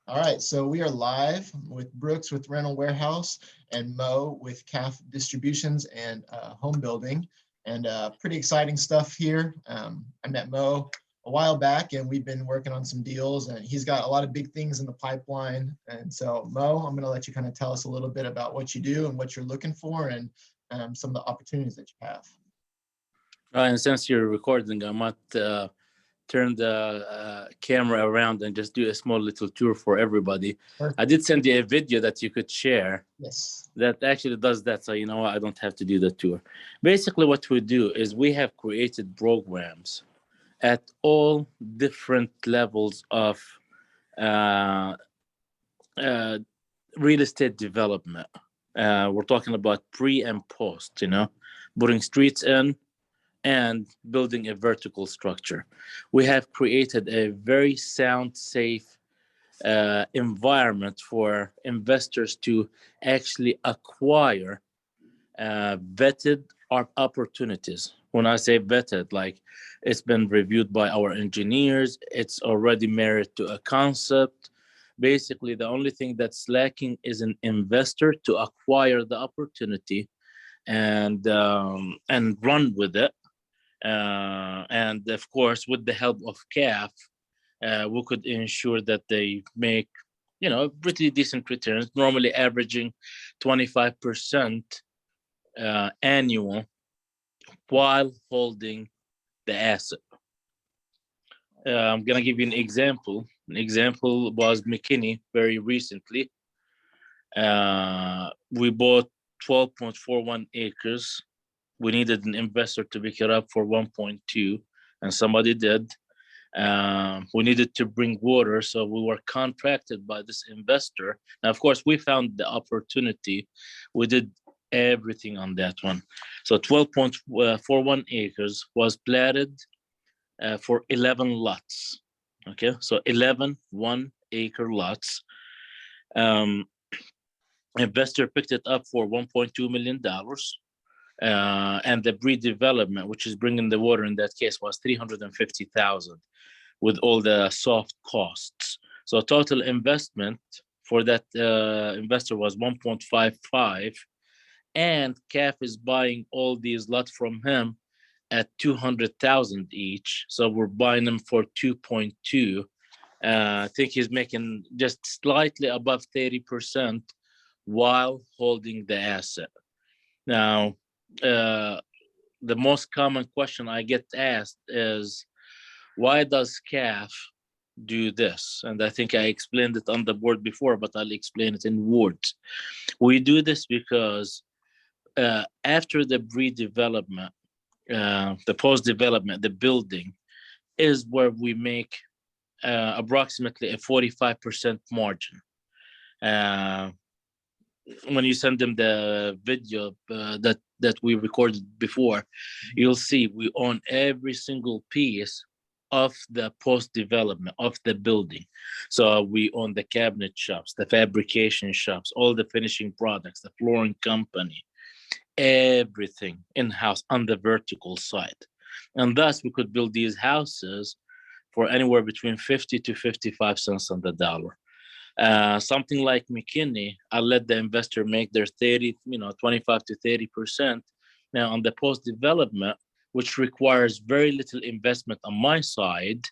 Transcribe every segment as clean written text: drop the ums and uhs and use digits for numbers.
All right, so we are live with Brooks with Rental Warehouse and Mo with CAF Distributions and Home Building, and pretty exciting stuff here. I met Mo a while back, and we've been working on some deals, and he's got a lot of big things in the pipeline. And so, Mo, I'm going to let you kind of tell us a little bit about what you do and what you're looking for, and some of the opportunities that you have. And since you're recording, I might turn the camera around and just do a small little tour for everybody. Perfect. I did send you a video that you could share. Yes. That actually does that, so you know what, I don't have to do the tour. Basically, what we do is we have created programs at all different levels of uh, uh, real estate development. We're talking about pre and post, putting streets in and building a vertical structure. We have created a very sound, safe environment for investors to actually acquire vetted opportunities. When I say vetted, like it's been reviewed by our engineers, it's already married to a concept. Basically, the only thing that's lacking is an investor to acquire the opportunity and run with it. And of course, with the help of CAF, we could ensure that they make, pretty decent returns, normally averaging 25% annual while holding the asset. I'm going to give you an example. An example was McKinney very recently. We bought 12.41 acres. We needed an investor to pick it up for 1.2, and somebody did. We needed to bring water, so we were contracted by this investor. Now, of course, we found the opportunity. We did everything on that one. So 12.41 acres was platted for 11 lots. Okay, so 11 1-acre lots. Investor picked it up for $1.2 million. And the pre-development, which is bringing the water in that case, was $350,000 with all the soft costs. So total investment for that investor was 1.55, and CAF is buying all these lots from him at 200,000 each. So we're buying them for 2.2. I think he's making just slightly above 30% while holding the asset. Now, the most common question I get asked is, why does CAF do this? And I think I explained it on the board before, but I'll explain it in words. We do this because after the pre-development, the post-development, the building is where we make approximately a 45% margin. When you send them the video that we recorded before, you'll see we own every single piece of the post development of the building. So we own the cabinet shops, the fabrication shops, all the finishing products, the flooring company, everything in-house on the vertical side. And thus we could build these houses for anywhere between 50 to 55 cents on the dollar. Something like McKinney, I let the investor make their 25 to 30%. Now on the post development, which requires very little investment on my side,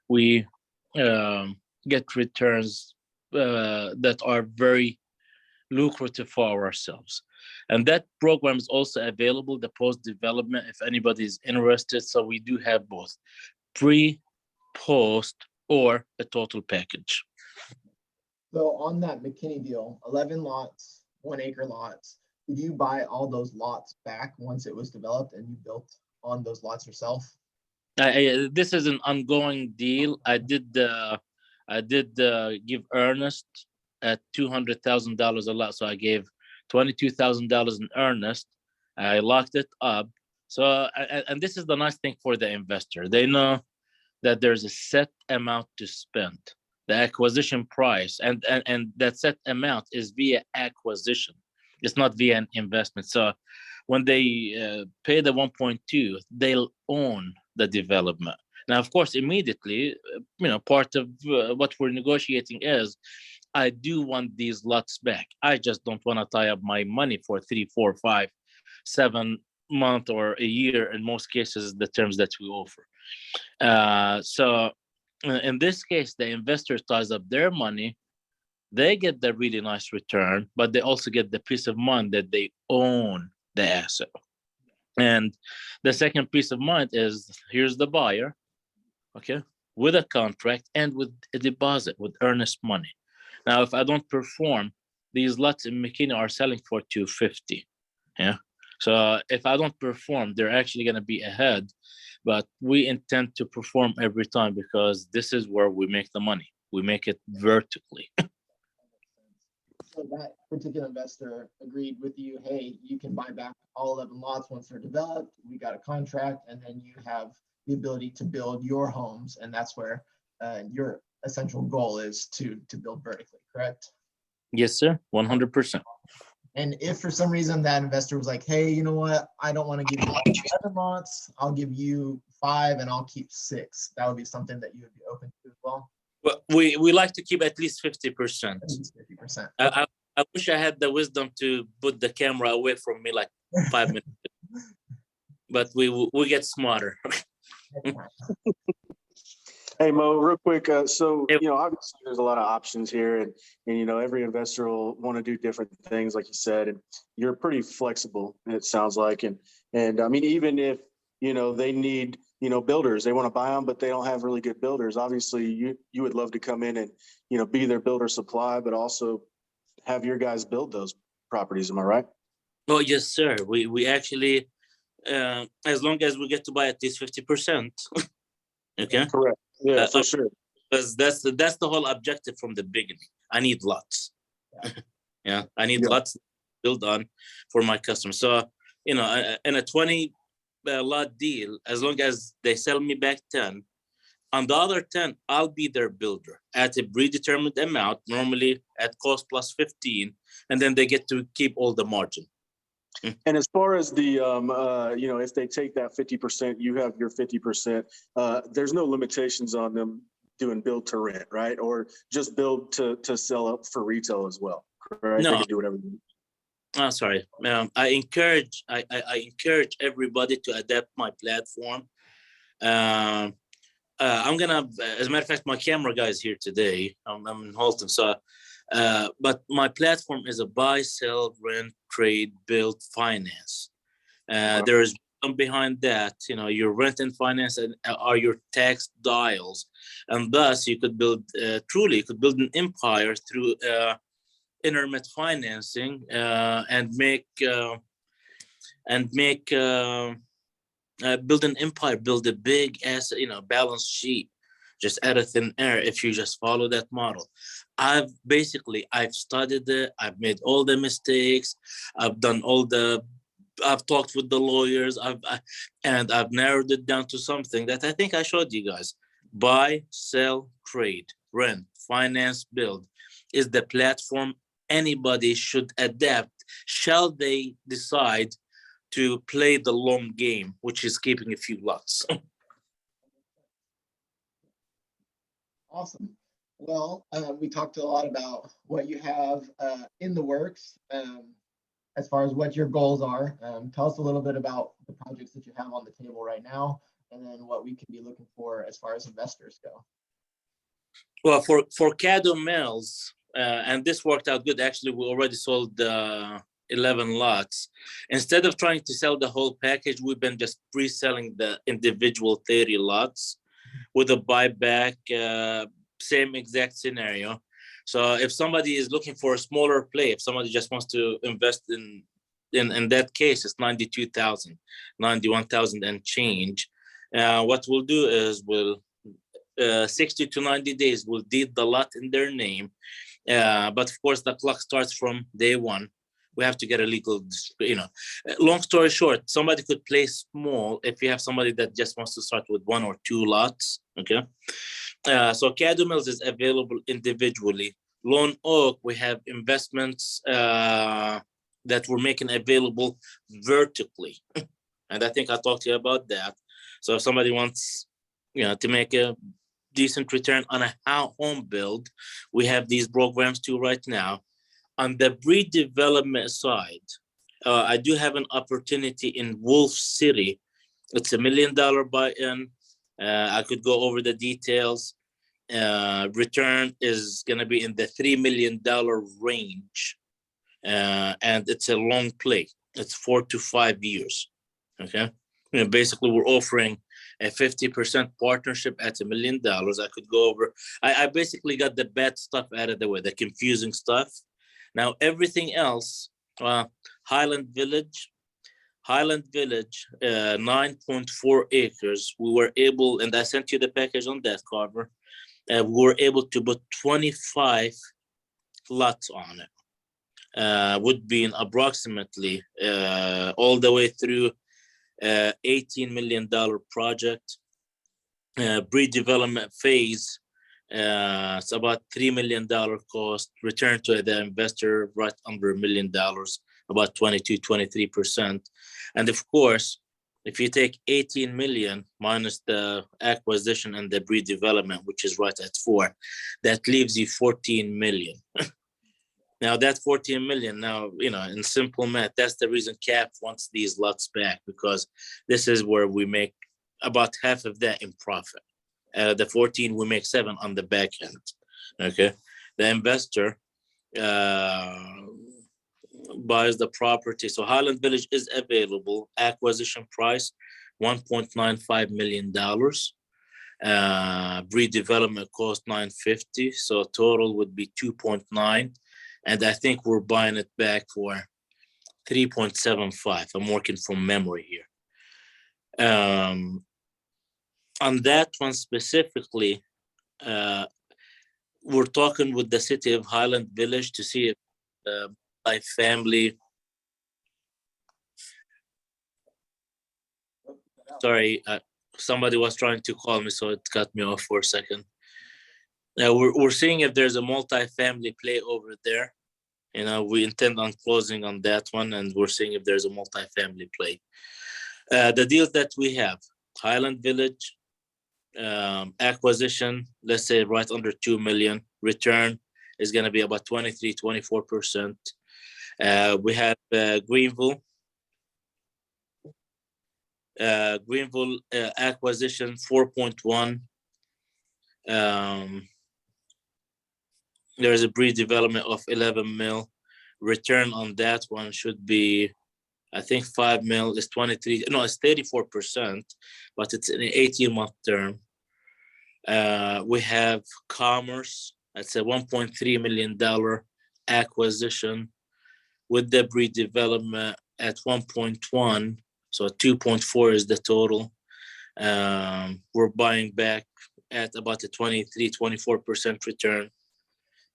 we get returns that are very lucrative for ourselves. And that program is also available, the post development, if anybody is interested. So we do have both pre, post, or a total package. So on that McKinney deal, 11 lots, 1-acre lots, did you buy all those lots back once it was developed and you built on those lots yourself? This is an ongoing deal. I did give Ernest at $200,000 a lot, so I gave $22,000 in earnest. I locked it up. So, and this is the nice thing for the investor. They know that there's a set amount to spend, the acquisition price, and that set amount is via acquisition. It's not via an investment. So when they pay the 1.2, they'll own the development. Now, of course, immediately, part of what we're negotiating is I do want these lots back. I just don't want to tie up my money for 3, 4, 5, 7 months or a year. In most cases, the terms that we offer. So in this case, the investor ties up their money. They get the really nice return, but they also get the peace of mind that they own the asset. And the second peace of mind is here's the buyer, okay, with a contract and with a deposit, with earnest money. Now, if I don't perform, these lots in McKinney are selling for 250. Yeah. So if I don't perform, they're actually going to be ahead. But we intend to perform every time because this is where we make the money. We make it vertically. So that particular investor agreed with you, hey, you can buy back all 11 lots once they're developed. We got a contract, and then you have the ability to build your homes. And that's where your essential goal is to build vertically, correct? Yes, sir. 100%. And if for some reason that investor was like, hey, you know what? I don't want to give you 7 lots. I'll give you 5 and I'll keep 6. That would be something that you would be open to as well. But we like to keep at least 50%. At least 50%. I wish I had the wisdom to put the camera away from me like 5 minutes. But we get smarter. Hey, Mo, real quick. So, obviously there's a lot of options here and every investor will want to do different things, like you said, and you're pretty flexible, it sounds like. And I mean, even if, they need, builders, they want to buy them, but they don't have really good builders. Obviously you would love to come in and, be their builder supply, but also have your guys build those properties. Am I right? Oh, yes, sir. We actually, as long as we get to buy at least 50%. Okay. Correct. Yeah, for sure. Because that's the whole objective from the beginning. I need lots. Yeah, I need lots to build on for my customers. So, in a 20 lot deal, as long as they sell me back 10, on the other 10, I'll be their builder at a predetermined amount, normally at cost plus 15, and then they get to keep all the margin. And as far as the, if they take that 50%, you have your 50%, there's no limitations on them doing build to rent, right? Or just build to sell up for retail as well, correct? No. They can do whatever you need. Oh, sorry. I encourage everybody to adapt my platform. I'm gonna, as a matter of fact, my camera guy is here today. I'm in Halton, so. But my platform is a buy, sell, rent, trade, build, finance. There is some behind that. Your rent and finance are your tax dials, and thus you could build truly. You could build an empire through internet financing and build an empire, build a big asset, balance sheet, just out of thin air if you just follow that model. I've studied it. I've made all the mistakes. I've talked with the lawyers. And I've narrowed it down to something that I think I showed you guys. Buy, sell, trade, rent, finance, build is the platform anybody should adapt, shall they decide to play the long game, which is keeping a few lots. Awesome. Well, we talked a lot about what you have in the works as far as what your goals are. Tell us a little bit about the projects that you have on the table right now, and then what we can be looking for as far as investors go. Well, for Caddo Mills, and this worked out good. Actually, we already sold 11 lots. Instead of trying to sell the whole package, we've been just pre-selling the individual 30 lots with a buyback, same exact scenario. So if somebody is looking for a smaller play, if somebody just wants to invest in that case, it's 92,000, 91,000 and change. What we'll do is 60 to 90 days, we'll deed the lot in their name. But of course, the clock starts from day one. We have to get a legal, long story short, somebody could play small if you have somebody that just wants to start with 1 or 2 lots, okay? So Caddo Mills is available individually. Lone Oak, we have investments that we're making available vertically. And I think I talked to you about that. So if somebody wants to make a decent return on a home build. We have these programs too right now. On the redevelopment side, I do have an opportunity in Wolf City. It's $1 million buy-in. I could go over the details. Return is going to be in the $3 million range. And it's a long play. It's 4 to 5 years. Okay. Basically, we're offering a 50% partnership at $1 million. I could go over. I basically got the bad stuff out of the way, the confusing stuff. Now, everything else, Highland Village, 9.4 acres. We were able, and I sent you the package on that, Carver. We were able to put 25 lots on it. Would be in approximately all the way through $18 million project. Pre-development phase, it's about $3 million cost. Return to the investor right under $1 million, about 22-23%. And of course, if you take 18 million minus the acquisition and the pre-development, which is right at 4, that leaves you 14 million. Now that 14 million, now, in simple math, that's the reason CAF wants these lots back, because this is where we make about half of that in profit. The 14, we make 7 on the back end. Okay. The investor buys the property. So Highland Village is available. Acquisition price, $1.95 million. Redevelopment cost $950. So total would be 2.9. And I think we're buying it back for 3.75. I'm working from memory here. On that one specifically, we're talking with the city of Highland Village to see if my family. Sorry, somebody was trying to call me, so it cut me off for a second. Now we're seeing if there's a multi-family play over there. We intend on closing on that one, and we're seeing if there's a multi-family play. The deals that we have, Highland Village, acquisition, let's say right under 2 million. Return is going to be about 23-24%. We have Greenville. Greenville acquisition 4.1. There is a pre-development of 11 mil. Return on that one should be, I think 5 mil is 23. No, it's 34%, but it's an 18-month term. We have Commerce. That's a $1.3 million acquisition with the pre-development at 1.1. So 2.4 is the total. We're buying back at about a 23-24% return.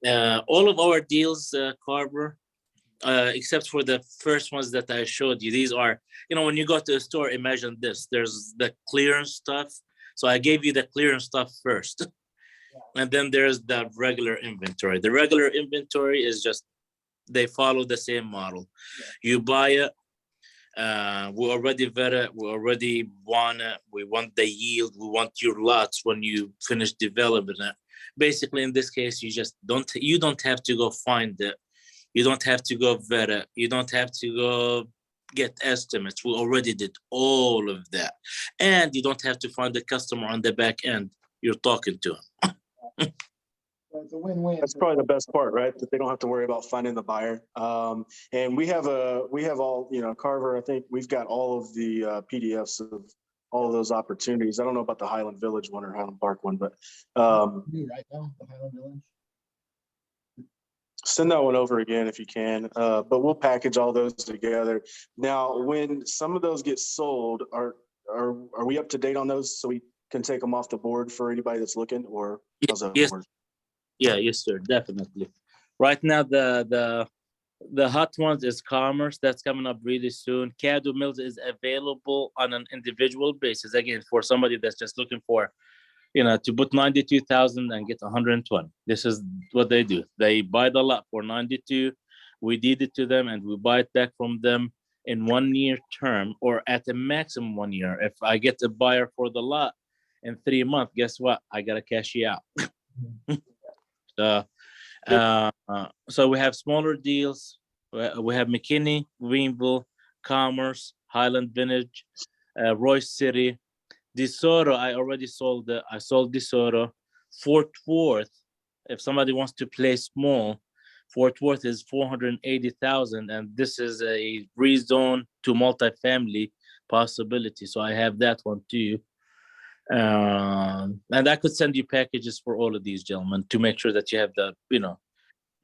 All of our deals, Carver, except for the first ones that I showed you, these are, when you go to a store, imagine this. There's the clearance stuff. So I gave you the clearance stuff first. And then there's the regular inventory. The regular inventory is just, they follow the same model. You buy it. We already vet it. We already want it. We want the yield. We want your lots when you finish developing it. Basically, in this case, you don't have to go find it. You don't have to go vet it. You don't have to go get estimates. We already did all of that. And you don't have to find the customer on the back end. You're talking to him. It's a win-win. That's probably the best part, right? That they don't have to worry about finding the buyer. And we have all, Carver, I think we've got all of the PDFs of all of those opportunities. I don't know about the Highland Village one or Highland Park one, but Right now, the Highland Village. send that one over again if you can. But we'll package all those together. Now, when some of those get sold, are we up to date on those so we can take them off the board for anybody that's looking, or how's that work? Yeah, yes, sir, definitely. Right now, the hot ones is Commerce. That's coming up really soon. Caddo Mills is available on an individual basis. Again, for somebody that's just looking for, to put 92,000 and get 120. This is what they do. They buy the lot for 92. We deed it to them and we buy it back from them in 1 year term, or at a maximum 1 year. If I get a buyer for the lot in 3 months, guess what? I gotta cash you out. So we have smaller deals. We have McKinney, Greenville, Commerce, Highland Village, Royce City, DeSoto. I already sold. I sold DeSoto. Fort Worth. If somebody wants to play small, Fort Worth is 480,000, and this is a rezone to multifamily possibility. So I have that one too. And I could send you packages for all of these, gentlemen, to make sure that you have the,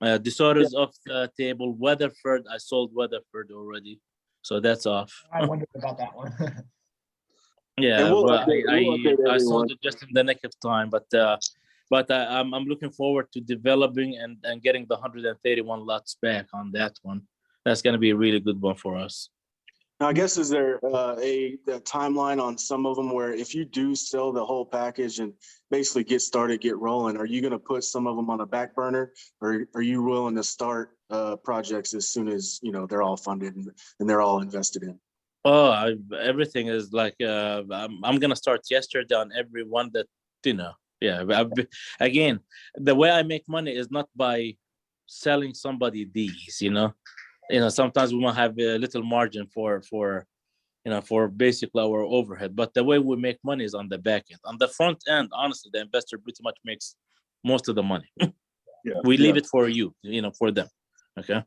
DeSoto's off the table. Weatherford, I sold Weatherford already, so that's off. I wondered about that one. Yeah, And we'll well, update I everyone. sold it just in the nick of time, but I'm looking forward to developing and getting the 131 lots back on that one. That's going to be a really good one for us. Now, I guess, is there a timeline on some of them where if you do sell the whole package and basically get started, get rolling, are you going to put some of them on the back burner, or are you willing to start projects as soon as, they're all funded and they're all invested in? Oh, everything is like, I'm going to start yesterday on every one that, yeah. Again, the way I make money is not by selling somebody these, sometimes we might have a little margin for basically our overhead, but the way we make money is on the back end. On the front end, honestly, the investor pretty much makes most of the money. We leave it for you, for them. Okay.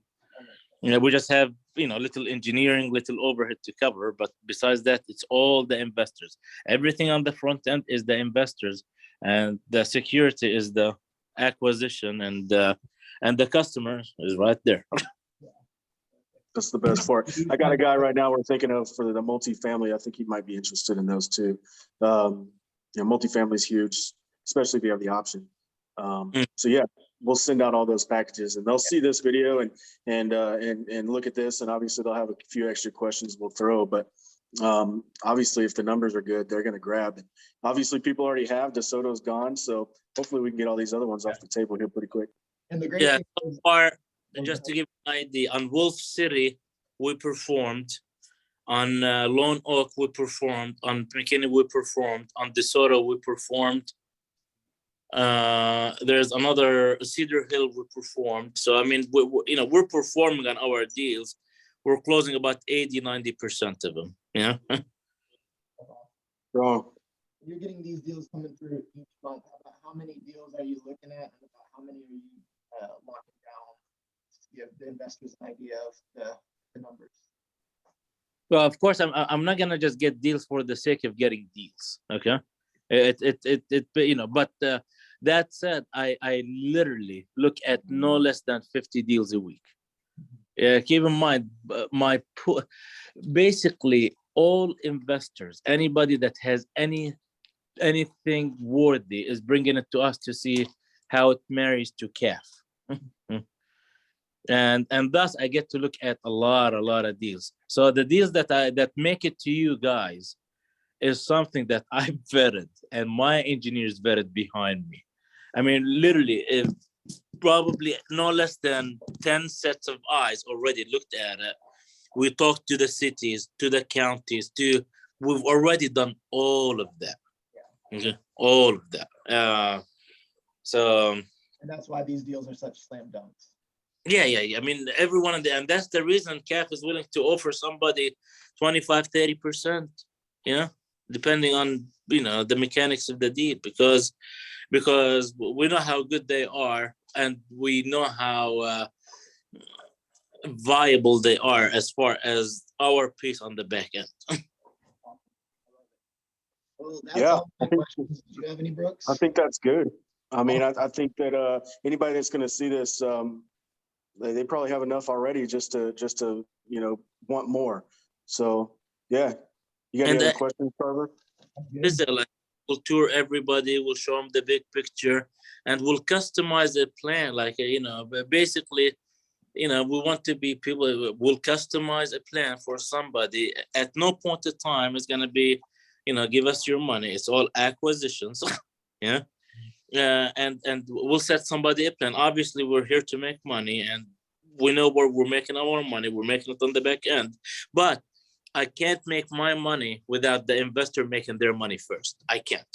We just have, little engineering, little overhead to cover, but besides that, it's all the investors. Everything on the front end is the investors, and the security is the acquisition, and the customer is right there. That's the best part. I got a guy right now we're thinking of for the multifamily. I think he might be interested in those too. Multifamily is huge, especially if you have the option. So yeah, we'll send out all those packages, and they'll see this video and look at this, and obviously they'll have a few extra questions we'll throw. But obviously, if the numbers are good, they're going to grab it. Obviously, people already have. DeSoto's gone, so hopefully we can get all these other ones off the table here pretty quick. And the great thing so far, just to give you an idea, on Wolf City, we performed. On Lone Oak, we performed. On McKinney, we performed. On DeSoto, we performed. There's another Cedar Hill we performed. So, I mean, we're performing on our deals. We're closing about 80-90% of them. Yeah. Wrong. You're getting these deals coming through each month. How many deals are you looking at? And about how many are you locking down to give the investors an idea of the numbers? Well, of course, I'm not gonna just get deals for the sake of getting deals. Okay. But that said, I literally look at no less than 50 deals a week. Keep in mind, basically all investors, anybody that has anything worthy is bringing it to us to see how it marries to CAF. and thus I get to look at a lot of deals. So the deals that make it to you guys is something that I vetted, and my engineers vetted behind me. I mean, literally, if probably no less than 10 sets of eyes already looked at it. We talked to the cities, to the counties, we've already done all of that. Okay? All of that. And that's why these deals are such slam dunks. Yeah. I mean, everyone, and that's the reason CAF is willing to offer somebody 25-30%, depending on, the mechanics of the deal, because we know how good they are, and we know how viable they are as far as our piece on the back end. Well, that's all my questions. Do you have any, Brooks? I think that's good. I mean, I think that anybody that's going to see this, they probably have enough already just to want more. So yeah, you got any other questions, Trevor? We'll tour everybody. We'll show them the big picture, and we'll customize a plan. Basically, we want to be people. We'll customize a plan for somebody. At no point in time is going to be, give us your money. It's all acquisitions. Yeah. And we'll set somebody a plan. Obviously, we're here to make money, and we know where we're making our money. We're making it on the back end, but I can't make my money without the investor making their money first. I can't.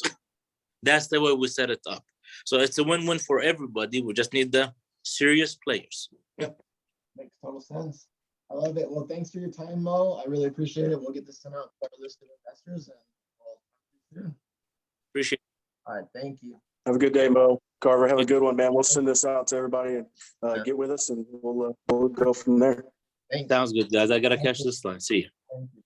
That's the way we set it up. So it's a win-win for everybody. We just need the serious players. Makes total sense. I love it. Well, thanks for your time, Mo. I really appreciate it. We'll get this sent out to our list of investors and we'll talk to you soon. Appreciate All right, thank you. Have a good day, Mo. Carver, have a good one, man. We'll send this out to everybody and get with us and we'll go from there. Thanks. it. Sounds good, guys. I gotta catch this line. See you. Thank you.